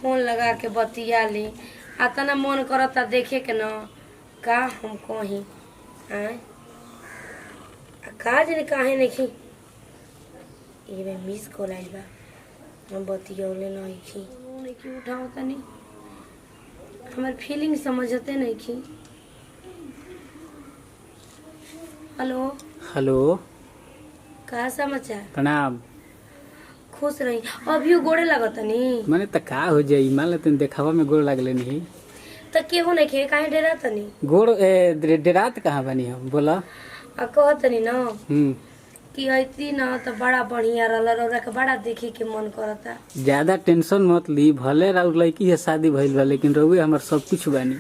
Phone लगा के बतिया ली। तना मन करता देखे के न का हम कहीं आए का जाने काहे नहीं ये मिस कॉल आइल बा हम बतियौले नहीं उठाओ तनी हमार फीलिंग समझते नहीं। हेलो हेलो का समाचार? प्रणाम। खुश रही। अभी गोड़े लगतनी मैंने त का हो जाई मान लेते देखावा में गोड़ लागले नहीं त केहू नहीं खे काहे डेरा तनी गोड़ डेरात कहाँ बनी हम बोला आ कहतनी न कि ऐती न त बड़ा बढ़िया रहल रौरा के बड़ा देखे के मन करता। ज्यादा टेंशन मत ली भले राउर लड़की है शादी भइल बा लेकिन रउए हमार सब कुछ बानी।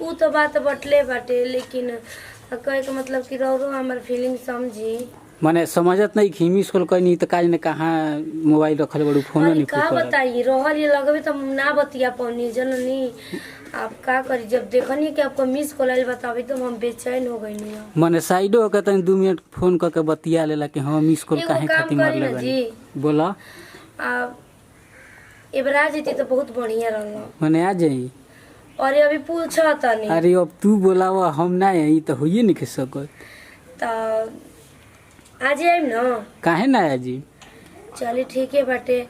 ऊ तो बात बटले बाटे लेकिन कहे के मतलब कि रौरो हमार फीलिंग समझी। माने समझत नहीं कि मिस कॉल कनी त काज ने कहाँ मोबाइल रखल बड़ू फोन नहीं का बताई रहल ये लगबे त ना बतिया पौनी जननी। आप का करी जब देखनी कि आपको मिस कॉल आइल बताबी तो हम बेचैन हो गईनी। माने साइडो होके तनी 2 मिनट फोन करके बतिया लेला कि हां मिस कॉल काहे खातिर मार ले जी बोला एबरा जीती तो बहुत बढ़िया रहल। माने आ जाई अरे अभी पूछा तनी। अरे अब तू बोलावा हम ना आई त होइए नहीं के सकत त आज आइम न काहे ना आजी। चली ठीक है बाटे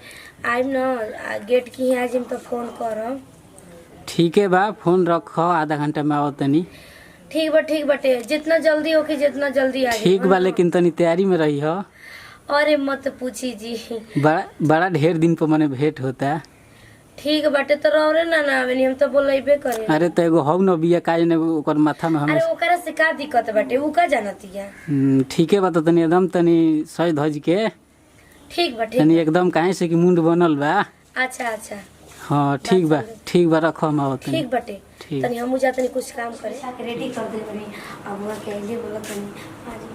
आइम न गेट की आजिम तो फोन करम। ठीक है बा फोन रख आधा घंटा में आओ तनी। ठीक बाटे जितना जल्दी हो कि जितना जल्दी आ ठीक बा लेकिन तनी तैयारी में रही हो। अरे मत पूछी जी बड़ा ढेर दिन पर मने भेंट होता। ठीक बाटे तो रौरे ना आवेनी हम तो बोलैबे करे। अरे तो एगो हौ न बिया काज ने ओकर माथा में अरे ओकरा से का दिक्कत बाटे ऊ का जानतिया। ठीक है बा तो तनी एकदम तनी सज धज के ठीक बा तनी एकदम काहे से कि मुंड बनल बा। अच्छा हां ठीक बा रखो हम आओ ठीक बाटे तनी हमहू जा तनी कुछ काम करे आके रेडी कर दे बनी अब वो कहले बोला तनी आज।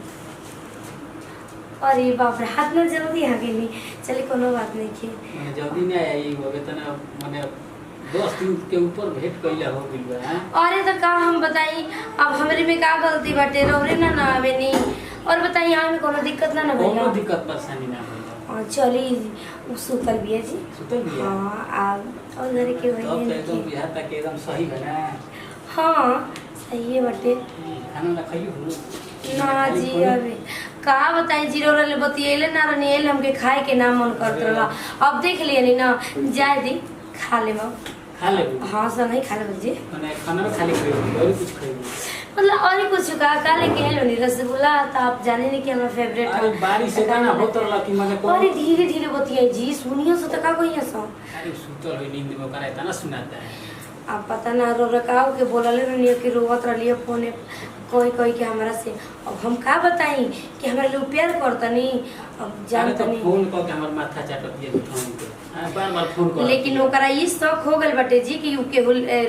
अरे बाप रे हाथ में जल्दी आ गेली चली कोनो बात नहीं की माने जल्दी नहीं आई होबे तना माने 10 दिन के ऊपर भेंट कइला हो गइल बा। अरे तो का हम बताई अब हमरे में का गलती बाटे रौरे ना आवेनी और बताई यहाँ में कोनो दिक्कत ना भइल। कोनो दिक्कत परेशानी ना भइल। चली उ सुतल बिया जी सुतल बिया हां और घर के तब तो एकदम बिहार तक एकदम सही बना। हां सही है बाटे खाना ना खाइयो ना जी अभी का बताई जीरो वाले बतियले ना रनियल हमके खाए के ना मन करत रहा। अब देख लियनी ना जाए दी खा ले खा ले। हां सब नहीं खा ले जी माने खाना में खाली खाइयो और कुछ खाइयो मतलब और कुछ का लेके हेलो नी रसगुल्ला तो आप जाने नहीं कि हमारा फेवरेट है। अरे बारिश से गाना होत रहला कि माने को अरे धीरे बतियाई जी सुनियो सो तो का कहिया सो। अरे सुतल होई नींद में ओकरा इतना सुनाता है। अब पता ना रो रकाव के बोलले रनियो कि रोवत रहलिए फोन कोई के हमरा से अब हम का बताई कि हमरा लोग प्यार करतनी अब जानतनी तो फोन क के हमर माथा चाटत दिए फोन के बार फोन कर लेकिन ओकरा ई शौक हो गल बाटे जी कि के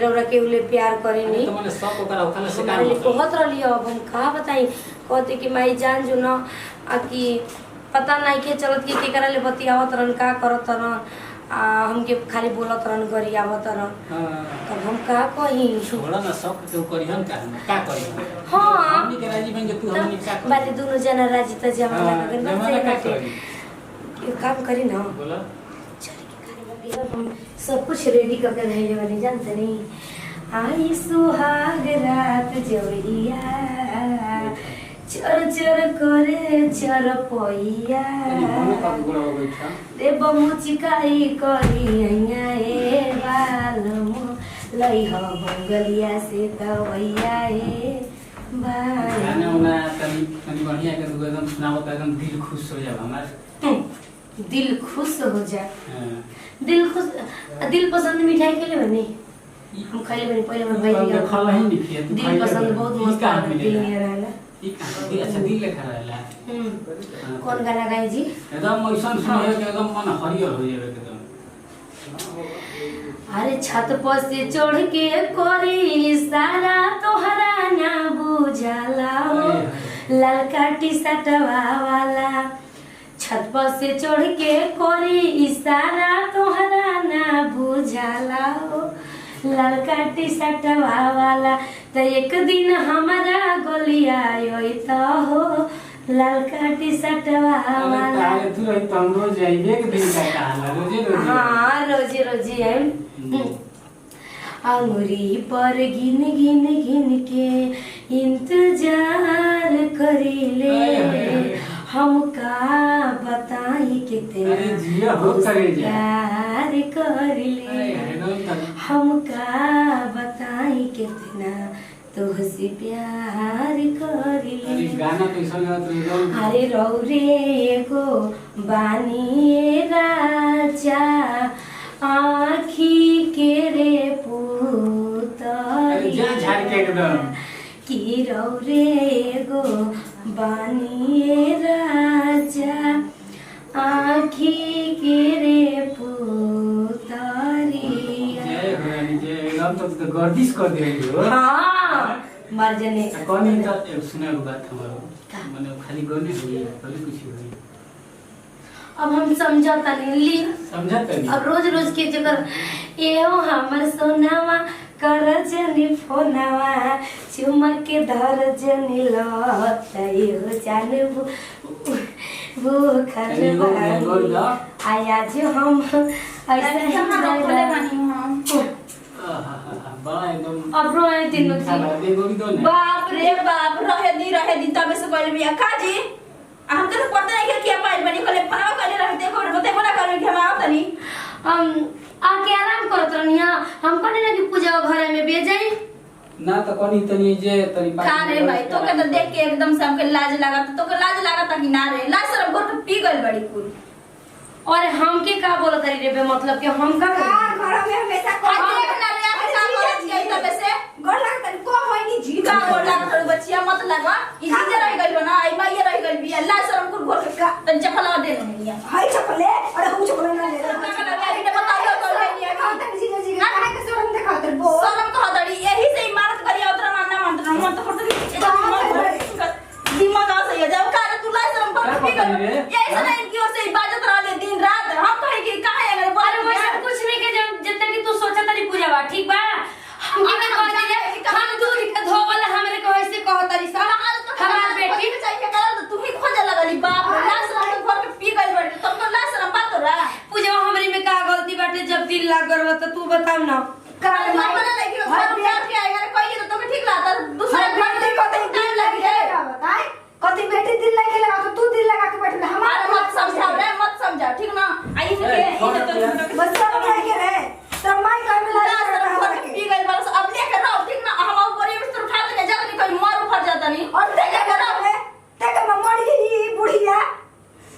रौरा के उले प्यार करेनी तो माने शौक ओकरा ओखला से का बहुत रहलिए अब हम का बताई कहते कि माई जान जो ना कि पता नहीं के चलत कि केकरा ले बतियावत रहन का करत रहन हमके खाली बोलत रहन गरियावत रहन। तब हम का कही छोड़ा ना शौक के करिहन का करिहन। हां हमनी के राजी बन के तू हमनी का कर बात दोनों जना राजी त जमाना के काम करी ना बोला हम सब कुछ रेडी करके रहने वाले जानते नहीं। आई सुहाग रात जोड़िया चर करे चरपैया रे बमुचिकाई करिया ए बालमो लइह बंगलिया से तवैया ए भाई गाना उना तनी बढ़िया के एकदम सुनावत एकदम दिल खुश हो जाए हमार दिल खुश हो जाए। दिल खुश दिल पसंद मिठाई के लिए बनी हम खाइले बनी पहले मैं भाई दिया खाला ही नहीं किया दिल पसंद बहुत मस्त है दिल में रहला अच्छा दिल लेखा रहला। कौन गाना गाए जी एकदम ऐसा सुनिए कि एकदम मन हरियर हो जाए एकदम। अरे छत पर से चढ़ के कोरी सारा तोहरा ना बुझाला ललका टी शर्ट वाला छत पर से चढ़ के कोरी इशारा तोहरा ना बुझाला ललका टी शर्ट वाला तो एक दिन हमारा गोलिया तो हो लाल काटी सटवा वाला। अरे तू रही तो हम रोज जाएंगे एक दिन का कहाना रोजे रोजे। हाँ रोजी रोजी है। अंगुरी पर गिन गिन गिन के इंतजार करीले, हमका बताई कितना अरे जिया हो करे जा। प्यार करीले, हमका बताई कितना तुहसे प्यार अरे करीले। गाना कैसा गा तू अरे रौरे को बानिए राजा आँखी के रे अरे जा झाड़ के एकदम। की रौरे गो बानिए राजा आँखी के रे पुतरिया। जय हो रानी जय। एकदम तो गर्दिश कर देली हो। हाँ मर जने कौन है तो एक सुना बात हमारो माने खाली गाने हुई खाली कुछ हुई। अब हम समझौता नहीं ली। समझत नहीं। अब रोज रोज के जगह एहो हमर सोनावा कर जनी फोनावा चुमा के धर जनी लतई हो जाने वो अरे वो बोल ला। आया जो हम ऐसे ही बड़ा एकदम अब रोए दिन में बाप रे बाप रहे दी तबे से पहले भी का जी हम तो पता नहीं कि क्या पाइल बनी कोले फनाव करे रहे देखो बते बना करे कि हम आओ तनी हम आके आराम करत रहनिया। हम कहने ना कि पूजा घर में भेजाई ना तो कोनी तनी जे तनी का रे भाई तो के देख के एकदम से हमके लाज लगा तो के लाज लगा कि ना रे लाज शर्म घोट पी गइल बड़ी कुल। और हमके का बोलत रही रे बे मतलब कि हम का घर में हमेशा को देख ना रे आप का बोलत गई तबे से गोड़ लगा तनी को होई नी जी का गोड़ लगा थोड़ी बच्चिया मत लगा ई जे रह गइल बना आई माई रह गइल भी लाज शर्म कुल घोट का तन चपला दे नहीं हाय चपले अरे हम चपले ना ले अभी तो बताइयो कर नहीं है का तनी जी जी ना के शर्म देखा तर बो शर्म कह दड़ी यही से इमारत करिया उतरा मानना मानना मत फट दिमाग आ सही जाओ का तू लाज शर्म कर यही से नहीं की ओर से इबादत रह दिन रात हम कहे कि काहे अगर अरे वैसे कुछ नहीं के जितना कि तू सोचा तरी पूजा बा ठीक बा। हम के कह दिले हम दूध के धोवल हमरे को ऐसे कह तरी सा हमार बेटी चाहिए कर तो तुम ही खोजे लगली बाप लाज शर्म घर में पी गई बड़ी तुमको लाज शर्म बात हो रहा पूजा हमरे में का गलती बाटे जब दिल लाग गल तो तू बताओ ना का माने लगी घर जात के आएगा कहिए तो तुम्हें ठीक लागता दूसरा घर देखो तो टाइम लगी रे बताए कति बेटी दिल लगे लगा तो तू दिल लगा के बैठ हमारा मत समझाओ रे मत समझाओ ठीक ना आई के तो बस सब लगे रे सब माई का मिला पी गई बस अब लेके रहो ठीक ना हम ऊपर ये बिस्तर उठा देने जात नहीं कोई मार उठा जाता नहीं और देखे करो रे देखे मम्मी ही बुढ़िया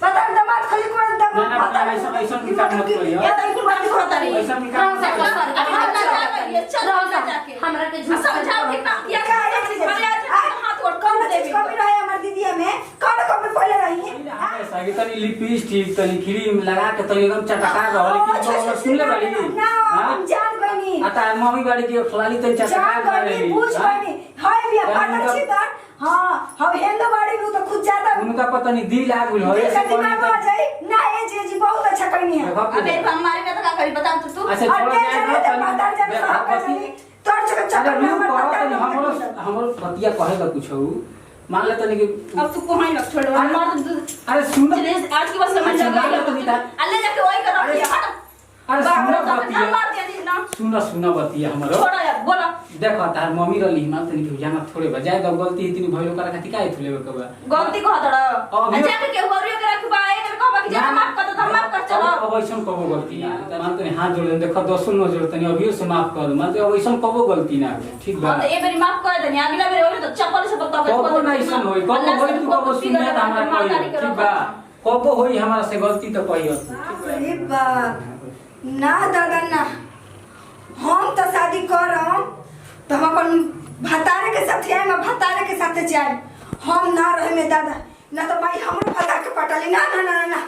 पता दमाद खाली को दम ना ऐसा ऐसा की काम मत करियो। ये तो इनको बात होता नहीं ऐसा की काम मत करियो। चलो जाके हमरा के झूठ समझाओ ठीक ना ये क्या है चीज अरे आज हाथ और कौन चीज कमी रहे हमार दीदी में कौन कमी पहले रही है सागी तनी लिपस्टिक तनी क्रीम लगा के तनी एकदम चटका रहो लेकिन तो सुन ले बाड़ी ना हम जान गनी आता मम्मी बाड़ी के खलाली तनी चटका जान गनी पूछ गनी हाय भी पाटा छितर हां हम हेंदो बाड़ी नु तो खुद जाता उनका पता नहीं दिल आ गेल होए से कोनी दिमाग आ जाई ना ये जी बहुत अच्छा करनी है अबे हमारे में तो का करी बता तू अच्छा छोड़ दे तोर चक्कर चक्कर में हमरो पतिया कहेगा कुछ मान ले तनी कि अब तू कोहाई लग छोड़ अरे सुन आज की बस समझ लगा अल्ले जाके वही कर रखिए अरे सुन बतिया मार दे दी ना सुन बतिया हमरो छोड़ यार बोला देखो तार मम्मी रली हिमाल तनी के जाना थोड़े बजाय द गलती इतनी भइलो करा खाती काहे थुले कबा गलती कह दड़ जाके के होरियो के रखबा एक कहबा कि जाना माफ कर तो माफ कर चलो अब ऐसन कबो गलती ना मान तनी हाथ जोड़ देखो दोसो न जोड़ तनी अभियो से माफ कर मान तो अब ऐसन कबो गलती ना ठीक बा तो ए बेरी माफ कर देनी अगला बेरी होई तो चप्पल से बता कबो ना ऐसन होई कबो होई तू कबो सुनना त हमरा कही ठीक बा कबो होई हमरा से गलती तो कहियो अरे बाप ना दादा ना हम तो शादी करम तो हम अपन भतारे के साथ आए मैं भतारे के साथ जाए हम ना रहे में दादा ना तो भाई हमरो भता के पटली ना ना ना ना